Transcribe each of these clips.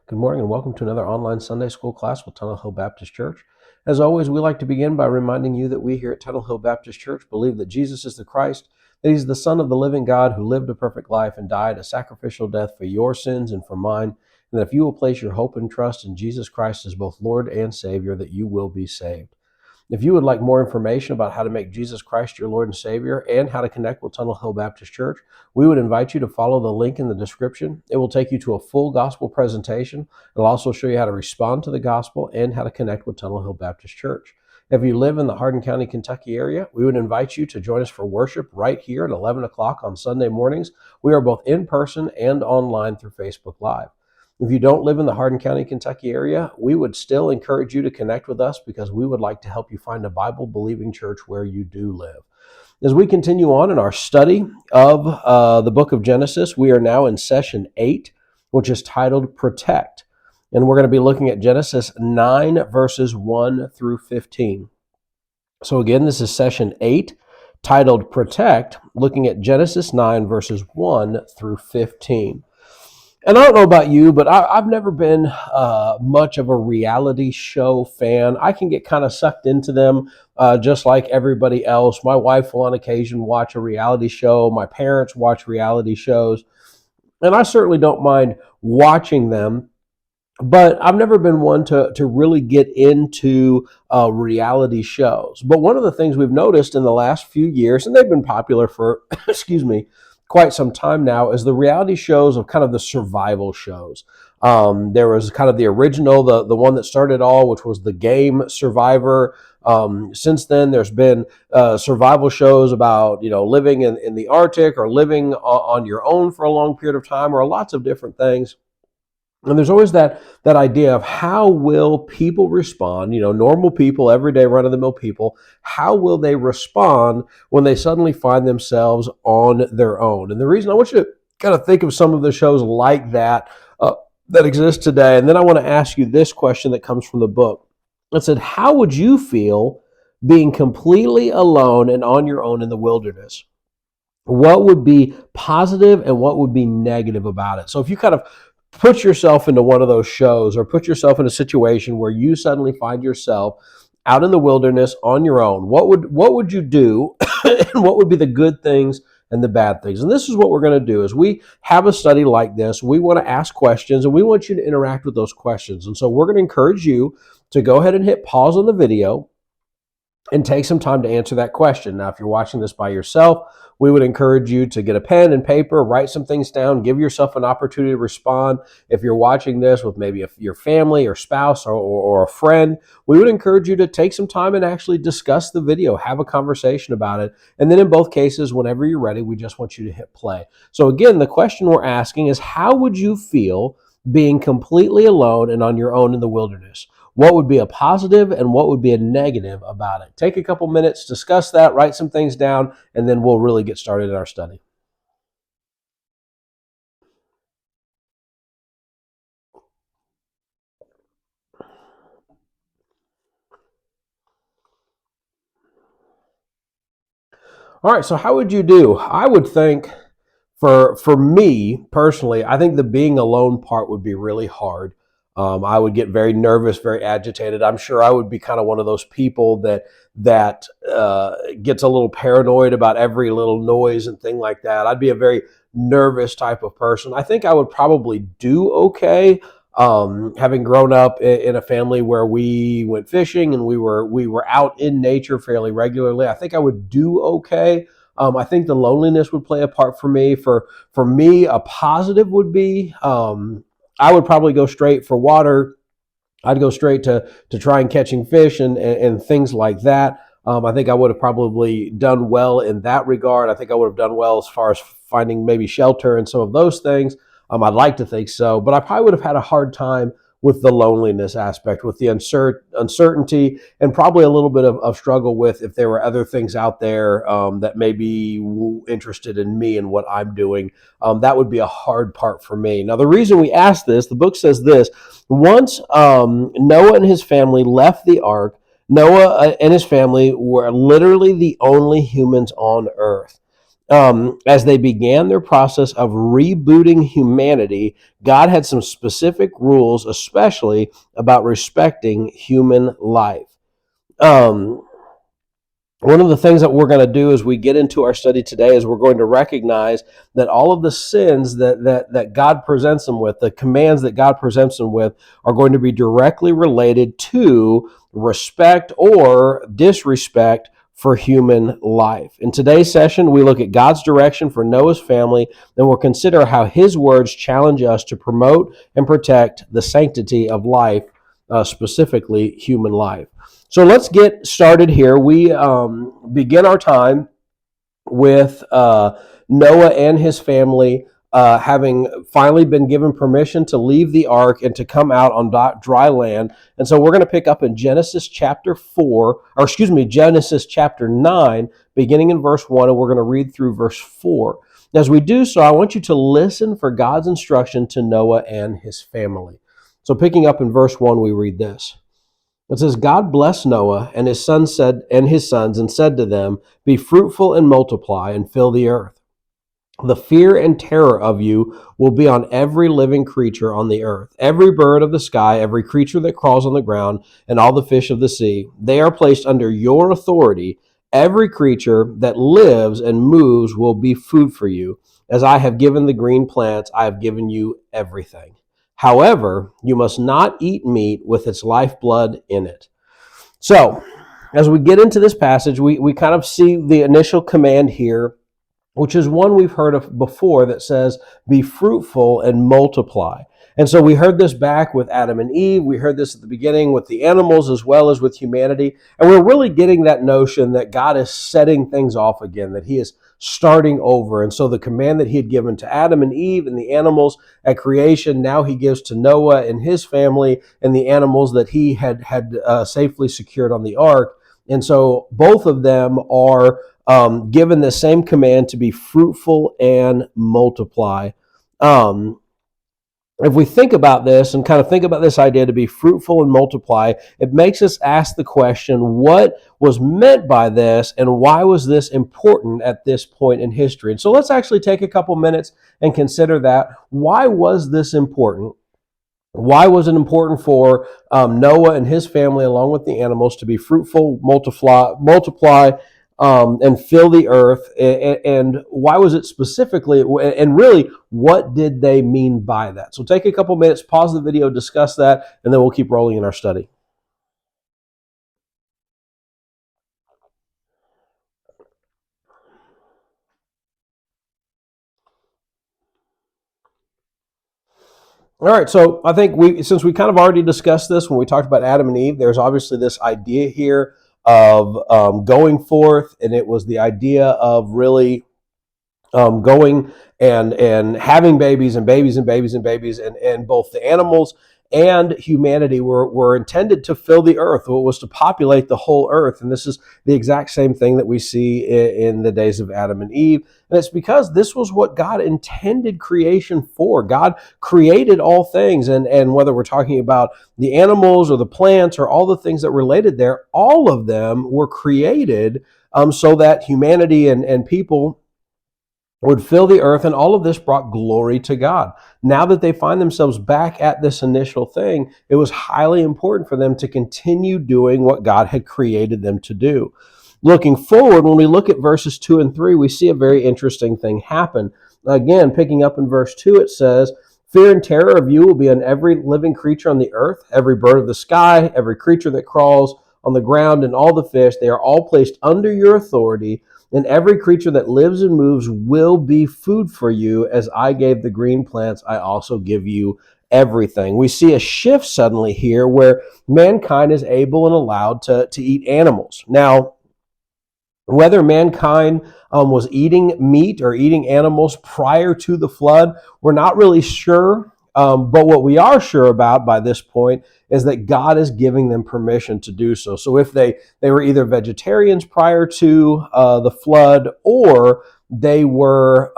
Good morning and welcome to another online Sunday school class with Tunnel Hill Baptist Church. As always, we like to begin by reminding you that we here at Tunnel Hill Baptist Church believe that Jesus is the Christ, that he's the Son of the living God who lived a perfect life and died a sacrificial death for your sins and for mine, and that if you will place your hope and trust in Jesus Christ as both Lord and Savior, that you will be saved. If you would like more information about how to make Jesus Christ your Lord and Savior and how to connect with Tunnel Hill Baptist Church, we would invite you to follow the link in the description. It will take you to a full gospel presentation. It'll also show you how to respond to the gospel and how to connect with Tunnel Hill Baptist Church. If you live in the Hardin County, Kentucky area, we would invite you to join us for worship right here at 11 o'clock on Sunday mornings. We are both in person and online through Facebook Live. If you don't live in the Hardin County, Kentucky area, we would still encourage you to connect with us because we would like to help you find a Bible-believing church where you do live. As we continue on in our study of the book of Genesis, we are now in session 8, which is titled Protect. And we're going to be looking at Genesis 9, verses 1 through 15. So again, this is session 8, titled Protect, looking at Genesis 9, verses 1 through 15. And I don't know about you, but I've never been much of a reality show fan. I can get kind of sucked into them just like everybody else. My wife will on occasion watch a reality show. My parents watch reality shows. And I certainly don't mind watching them. But I've never been one to really get into reality shows. But one of the things we've noticed in the last few years, and they've been popular for, excuse me, quite some time now, is the reality shows of kind of the survival shows. There was kind of the original, the one that started all, which was the game Survivor. Since then, there's been survival shows about, living in the Arctic or living on your own for a long period of time, or lots of different things. And there's always that idea of how will people respond, normal people, everyday run-of-the-mill people, how will they respond when they suddenly find themselves on their own? And the reason I want you to kind of think of some of the shows like that that exist today, and then I want to ask you this question that comes from the book. It said, how would you feel being completely alone and on your own in the wilderness? What would be positive and what would be negative about it? So if you kind of put yourself into one of those shows or put yourself in a situation where you suddenly find yourself out in the wilderness on your own, what would you do and what would be the good things and the bad things? And this is what we're going to do. As we have a study like this, we want to ask questions and we want you to interact with those questions. And so we're going to encourage you to go ahead and hit pause on the video and take some time to answer that question. Now, if you're watching this by yourself, we would encourage you to get a pen and paper, write some things down, give yourself an opportunity to respond. If you're watching this with maybe your family or spouse or a friend, we would encourage you to take some time and actually discuss the video, have a conversation about it. And then in both cases, whenever you're ready, we just want you to hit play. So again, the question we're asking is, how would you feel being completely alone and on your own in the wilderness? What would be a positive and what would be a negative about it? Take a couple minutes, discuss that, write some things down, and then we'll really get started in our study. All right, so how would you do? I would think for me personally, I think the being alone part would be really hard. I would get very nervous, very agitated. I'm sure I would be kind of one of those people that gets a little paranoid about every little noise and thing like that. I'd be a very nervous type of person. I think I would probably do okay. Having grown up in a family where we went fishing and we were out in nature fairly regularly, I think I would do okay. I think the loneliness would play a part for me. For me, a positive would be I would probably go straight for water. I'd go straight to try and catching fish and things like that. I think I would have probably done well in that regard. I think I would have done well as far as finding maybe shelter and some of those things. I'd like to think so, but I probably would have had a hard time with the loneliness aspect, with the uncertainty, and probably a little bit of struggle with if there were other things out there that may be interested in me and what I'm doing. That would be a hard part for me. Now, the reason we asked this, the book says this: once Noah and his family left the ark, Noah and his family were literally the only humans on earth. as they began their process of rebooting humanity, God had some specific rules, especially about respecting human life. Um, One of the things that we're going to do as we get into our study today is we're going to recognize that all of the sins that God presents them with, the commands that God presents them with, are going to be directly related to respect or disrespect for human life. In today's session, we look at God's direction for Noah's family, and we'll consider how his words challenge us to promote and protect the sanctity of life, specifically human life. So let's get started here. We begin our time with Noah and his family having finally been given permission to leave the ark and to come out on dry land. And so we're going to pick up in Genesis chapter 9, beginning in verse 1, and we're going to read through verse 4. As we do so, I want you to listen for God's instruction to Noah and his family. So picking up in verse 1, we read this. It says, God blessed Noah and his sons and said to them, be fruitful and multiply and fill the earth. The fear and terror of you will be on every living creature on the earth, every bird of the sky, every creature that crawls on the ground, and all the fish of the sea. They are placed under your authority. Every creature that lives and moves will be food for you. As I have given the green plants, I have given you everything. However, you must not eat meat with its lifeblood in it. So, as we get into this passage, we kind of see the initial command here, which is one we've heard of before that says, be fruitful and multiply. And so we heard this back with Adam and Eve. We heard this at the beginning with the animals as well as with humanity. And we're really getting that notion that God is setting things off again, that he is starting over. And so the command that he had given to Adam and Eve and the animals at creation, now he gives to Noah and his family and the animals that he had safely secured on the ark. And so both of them are given the same command to be fruitful and multiply. If we think about this and kind of think about this idea to be fruitful and multiply, it makes us ask the question, what was meant by this and why was this important at this point in history? And so let's actually take a couple minutes and consider that. Why was this important? Why was it important for Noah and his family, along with the animals, to be fruitful, multiply, and fill the earth? And why was it specifically, and really, what did they mean by that? So take a couple minutes, pause the video, discuss that, and then we'll keep rolling in our study. All right, so I think since we kind of already discussed this when we talked about Adam and Eve, there's obviously this idea here of going forth, and it was the idea of really going and having babies and babies and babies and babies, and both the animals and humanity were intended to fill the earth. It was to populate the whole earth. And this is the exact same thing that we see in the days of Adam and Eve. And it's because this was what God intended creation for. God created all things. And whether we're talking about the animals or the plants or all the things that related there, all of them were created so that humanity and people would fill the earth, and all of this brought glory to God. Now that they find themselves back at this initial thing, it was highly important for them to continue doing what God had created them to do. Looking forward, when we look at verses 2 and 3, we see a very interesting thing happen. Again, picking up in verse 2, it says, fear and terror of you will be on every living creature on the earth, every bird of the sky, every creature that crawls on the ground, and all the fish. They are all placed under your authority, and every creature that lives and moves will be food for you. As I gave the green plants, I also give you everything. We see a shift suddenly here where mankind is able and allowed to eat animals. Now, whether mankind was eating meat or eating animals prior to the flood, we're not really sure. But what we are sure about by this point is that God is giving them permission to do so. So if they were either vegetarians prior to the flood, or they were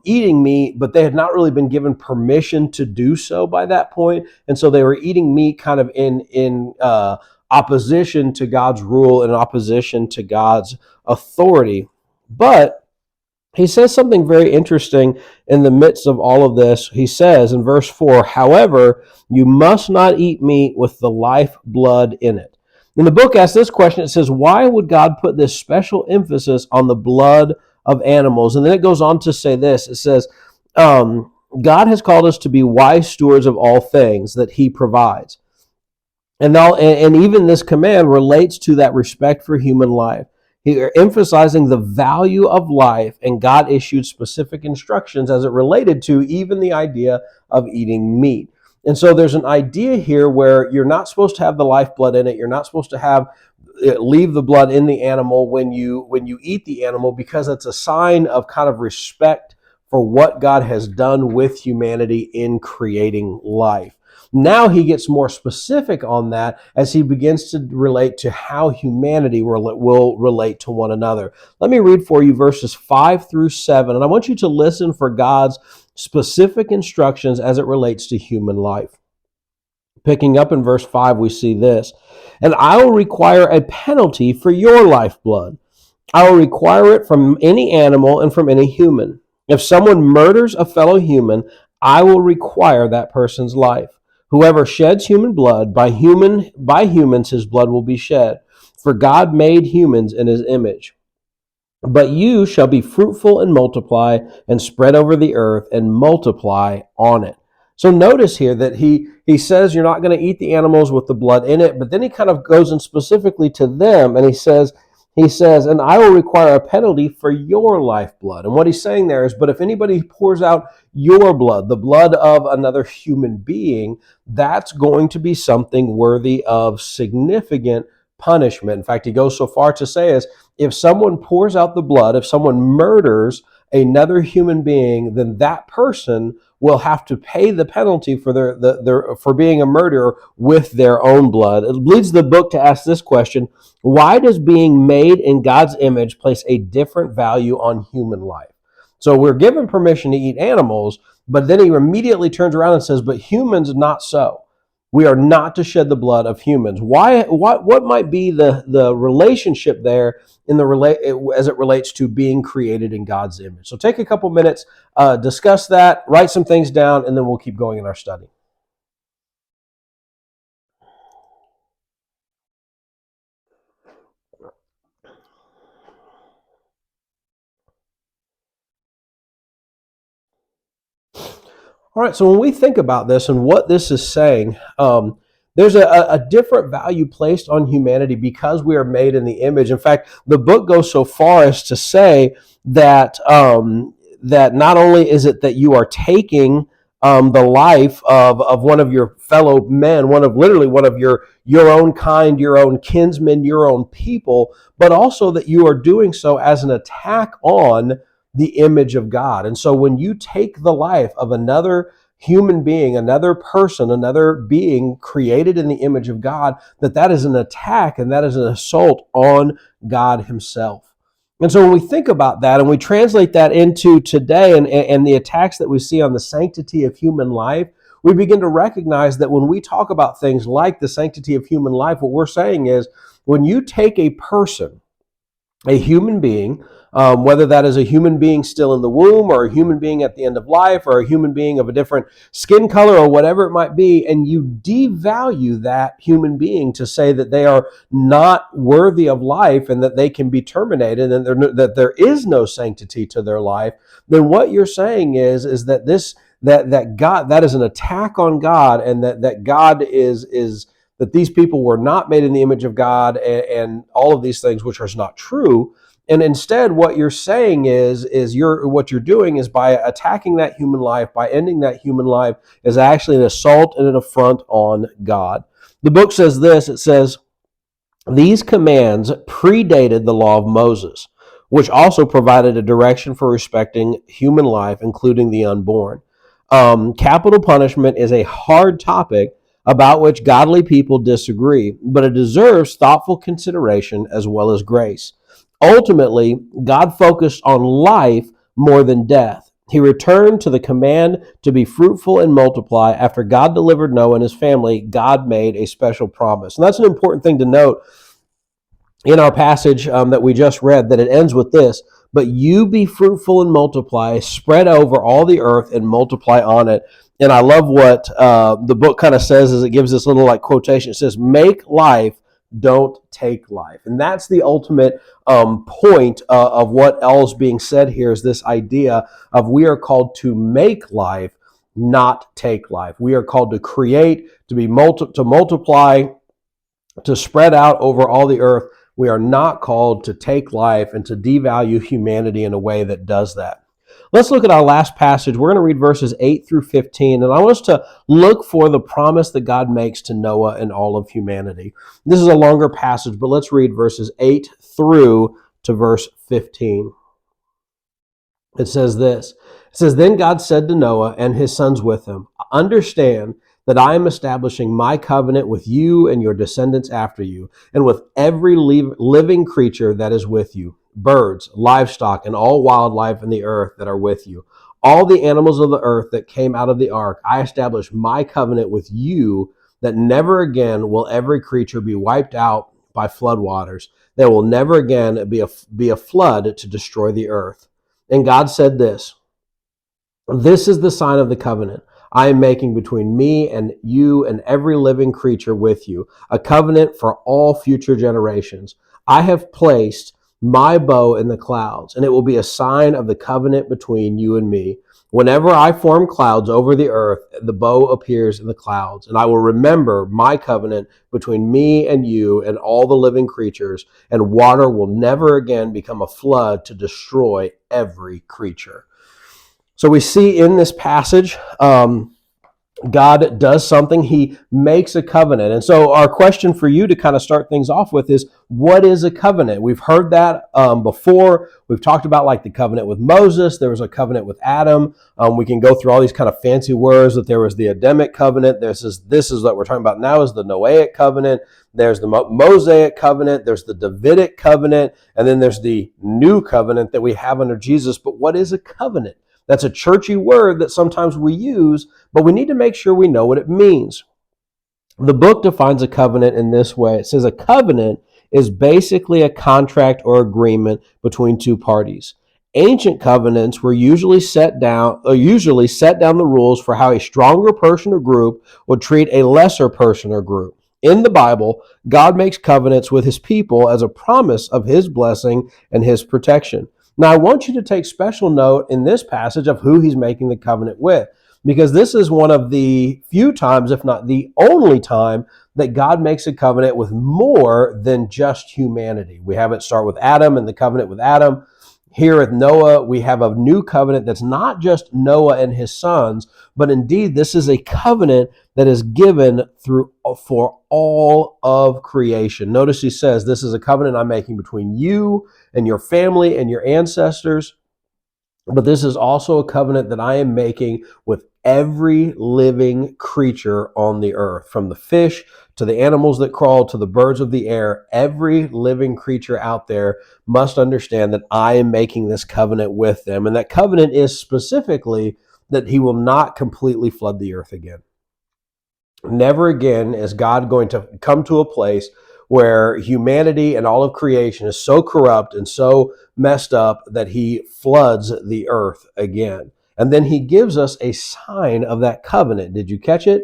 eating meat, but they had not really been given permission to do so by that point. And so they were eating meat kind of in opposition to God's rule and opposition to God's authority. But he says something very interesting in the midst of all of this. He says in verse 4, however, you must not eat meat with the life blood in it. And the book asks this question. It says, why would God put this special emphasis on the blood of animals? And then it goes on to say this. It says, God has called us to be wise stewards of all things that he provides. And even this command relates to that respect for human life. Here, emphasizing the value of life, and God issued specific instructions as it related to even the idea of eating meat. And so there's an idea here where you're not supposed to have the lifeblood in it. You're not supposed to have leave the blood in the animal when you eat the animal, because it's a sign of kind of respect for what God has done with humanity in creating life. Now he gets more specific on that as he begins to relate to how humanity will relate to one another. Let me read for you verses 5 through 7, and I want you to listen for God's specific instructions as it relates to human life. Picking up in verse 5, we see this, and I will require a penalty for your lifeblood. I will require it from any animal and from any human. If someone murders a fellow human, I will require that person's life. Whoever sheds human blood, by humans his blood will be shed. For God made humans in his image. But you shall be fruitful and multiply and spread over the earth and multiply on it. So notice here that he says you're not going to eat the animals with the blood in it, but then he kind of goes in specifically to them, and he says, and I will require a penalty for your lifeblood. And what he's saying there is, but if anybody pours out your blood, the blood of another human being, that's going to be something worthy of significant punishment. In fact, he goes so far to say is, if someone pours out the blood, if someone murders another human being, then that person will have to pay the penalty for for being a murderer with their own blood. It leads the book to ask this question: why does being made in God's image place a different value on human life? So we're given permission to eat animals, but then he immediately turns around and says, but humans not so. We are not to shed the blood of humans. Why? What might be the relationship there as it relates to being created in God's image? So take a couple minutes, discuss that, write some things down, and then we'll keep going in our study. All right, so when we think about this and what this is saying, there's a different value placed on humanity because we are made in the image. In fact, the book goes so far as to say that that not only is it that you are taking the life of one of your fellow men, one of your own kind, your own kinsmen, your own people, but also that you are doing so as an attack on the image of God. And so when you take the life of another human being, another person, another being created in the image of God, that is an attack and that is an assault on God himself. And so when we think about that and we translate that into today and the attacks that we see on the sanctity of human life, we begin to recognize that when we talk about things like the sanctity of human life, what we're saying is when you take a person, a human being, whether that is a human being still in the womb or a human being at the end of life or a human being of a different skin color or whatever it might be, and you devalue that human being to say that they are not worthy of life and that they can be terminated and that there is no sanctity to their life, then what you're saying is that that God, that is an attack on God, and that God is that these people were not made in the image of God and all of these things, which is not true. And instead, what you're saying is what you're doing is by attacking that human life, by ending that human life, is actually an assault and an affront on God. The book says this, it says, these commands predated the law of Moses, which also provided a direction for respecting human life, including the unborn. Capital punishment is a hard topic about which godly people disagree, but it deserves thoughtful consideration as well as grace. Ultimately, God focused on life more than death. He returned to the command to be fruitful and multiply. After God delivered Noah and his family, God made a special promise. And that's an important thing to note in our passage that we just read, that it ends with this: but you be fruitful and multiply, spread over all the earth and multiply on it. And I love what the book kind of says is it gives this little like quotation. It says, make life, don't take life. And that's the ultimate point of what else being said here is this idea of we are called to make life, not take life. We are called to create, to be to multiply, to spread out over all the earth. We are not called to take life and to devalue humanity in a way that does that. Let's look at our last passage. We're going to read verses 8 through 15, and I want us to look for the promise that God makes to Noah and all of humanity. This is a longer passage, but let's read verses 8 through to verse 15. It says this. It says, then God said to Noah and his sons with him, understand that I am establishing my covenant with you and your descendants after you, and with every living creature that is with you, birds, livestock, and all wildlife in the earth that are with you. All the animals of the earth that came out of the ark, I establish my covenant with you, that never again will every creature be wiped out by floodwaters. There will never again be a flood to destroy the earth. And God said this, this is the sign of the covenant I am making between me and you and every living creature with you, a covenant for all future generations. I have placed my bow in the clouds, and it will be a sign of the covenant between you and me. Whenever I form clouds over the earth, the bow appears in the clouds, and I will remember my covenant between me and you and all the living creatures, and water will never again become a flood to destroy every creature. So we see in this passage, God does something. He makes a covenant. And so our question for you to kind of start things off with is, what is a covenant? We've heard that before. We've talked about like the covenant with Moses. There was a covenant with Adam. We can go through all these kind of fancy words that there was the Adamic covenant. This is what we're talking about now is the Noahic covenant. There's the Mosaic covenant. There's the Davidic covenant. And then there's the new covenant that we have under Jesus. But what is a covenant? That's a churchy word that sometimes we use, but we need to make sure we know what it means. The book defines a covenant in this way. It says a covenant is basically a contract or agreement between two parties. Ancient covenants were usually set down the rules for how a stronger person or group would treat a lesser person or group. In the Bible, God makes covenants with his people as a promise of his blessing and his protection. Now, I want you to take special note in this passage of who he's making the covenant with, because this is one of the few times, if not the only time, that God makes a covenant with more than just humanity. We have it start with Adam and the covenant with Adam. Here with Noah, we have a new covenant that's not just Noah and his sons, but indeed this is a covenant that is given for all of creation. Notice he says, this is a covenant I'm making between you and your family and your ancestors, but this is also a covenant that I am making with every living creature on the earth, from the fish to the animals that crawl to the birds of the air. Every living creature out there must understand that I am making this covenant with them. And that covenant is specifically that he will not completely flood the earth again. Never again is God going to come to a place where humanity and all of creation is so corrupt and so messed up that he floods the earth again. And then he gives us a sign of that covenant. Did you catch it?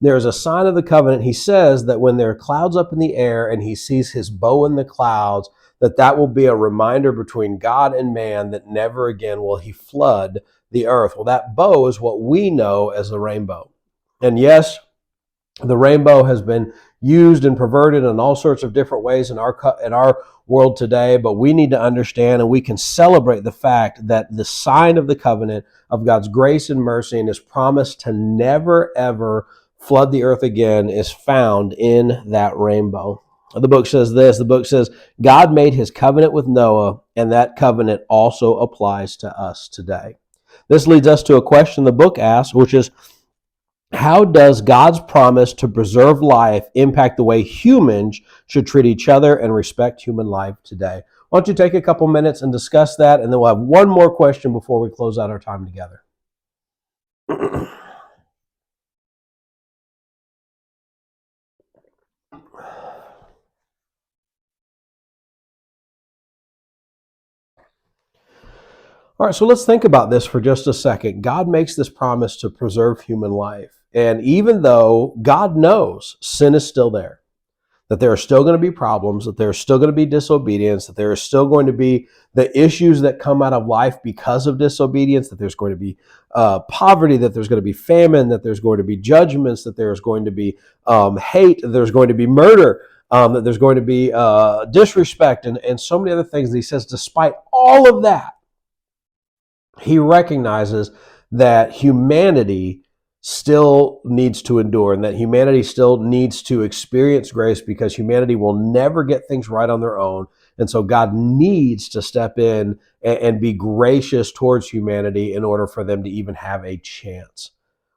There's a sign of the covenant. He says that when there are clouds up in the air and he sees his bow in the clouds, that will be a reminder between God and man that never again will he flood the earth. Well, that bow is what we know as the rainbow. And yes, the rainbow has been used and perverted in all sorts of different ways in our world today, but we need to understand and we can celebrate the fact that the sign of the covenant of God's grace and mercy and his promise to never ever flood the earth again is found in that rainbow. The book says this. The book says, God made his covenant with Noah, and that covenant also applies to us today. This leads us to a question the book asks, which is, how does God's promise to preserve life impact the way humans should treat each other and respect human life today? Why don't you take a couple minutes and discuss that, and then we'll have one more question before we close out our time together. All right, so let's think about this for just a second. God makes this promise to preserve human life. And even though God knows sin is still there, that there are still going to be problems, that there's still going to be disobedience, that there is still going to be the issues that come out of life because of disobedience, that there's going to be poverty, that there's going to be famine, that there's going to be judgments, that there's going to be hate, that there's going to be murder, that there's going to be disrespect, and so many other things. And he says, despite all of that, he recognizes that humanity still needs to endure and that humanity still needs to experience grace because humanity will never get things right on their own. And so God needs to step in and be gracious towards humanity in order for them to even have a chance.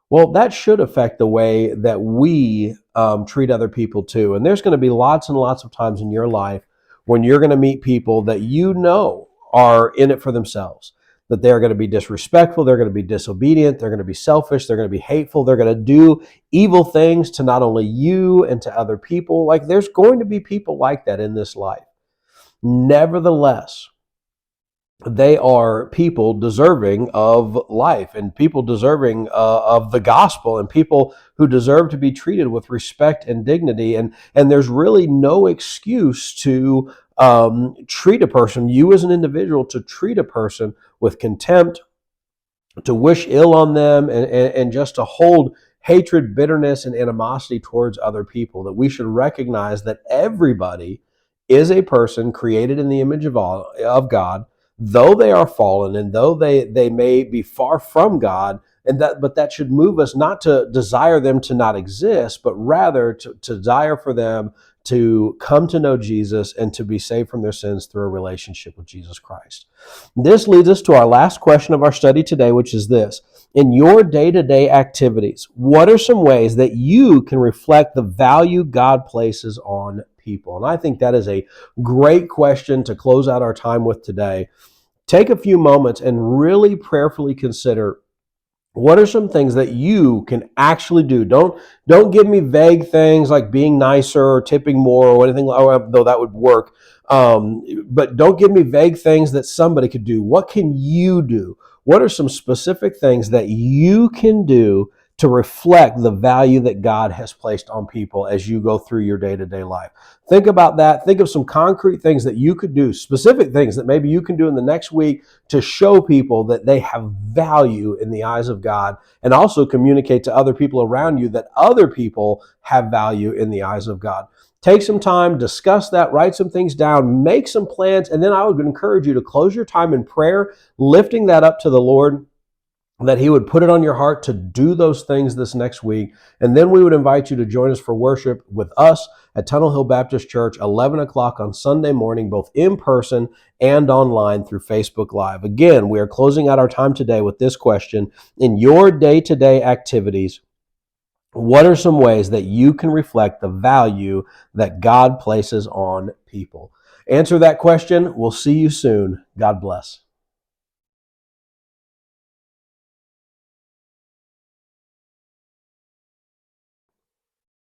Well, that should affect the way that we treat other people too. And there's going to be lots and lots of times in your life when you're going to meet people that you know are in it for themselves, that they're going to be disrespectful, they're going to be disobedient, they're going to be selfish, they're going to be hateful, they're going to do evil things to not only you and to other people. Like there's going to be people like that in this life. Nevertheless, they are people deserving of life and people deserving of the gospel and people who deserve to be treated with respect and dignity. And there's really no excuse to treat a person, you as an individual, to treat a person with contempt, to wish ill on them, and just to hold hatred, bitterness, and animosity towards other people. That we should recognize that everybody is a person created in the image of God, though they are fallen and though they may be far from God, but that should move us not to desire them to not exist, but rather to desire for them to come to know Jesus and to be saved from their sins through a relationship with Jesus Christ. This leads us to our last question of our study today, which is this. In your day-to-day activities, what are some ways that you can reflect the value God places on people? And I think that is a great question to close out our time with today. Take a few moments and really prayerfully consider what are some things that you can actually do. Don't give me vague things like being nicer or tipping more or anything, though that would work. But don't give me vague things that somebody could do. What can you do? What are some specific things that you can do to reflect the value that God has placed on people as you go through your day-to-day life? Think about that. Think of some concrete things that you could do, specific things that maybe you can do in the next week to show people that they have value in the eyes of God, and also communicate to other people around you that other people have value in the eyes of God. Take some time, discuss that, write some things down, make some plans, and then I would encourage you to close your time in prayer, lifting that up to the Lord, that he would put it on your heart to do those things this next week. And then we would invite you to join us for worship with us at Tunnel Hill Baptist Church, 11 o'clock on Sunday morning, both in person and online through Facebook Live. Again, we are closing out our time today with this question. In your day-to-day activities, what are some ways that you can reflect the value that God places on people? Answer that question. We'll see you soon. God bless.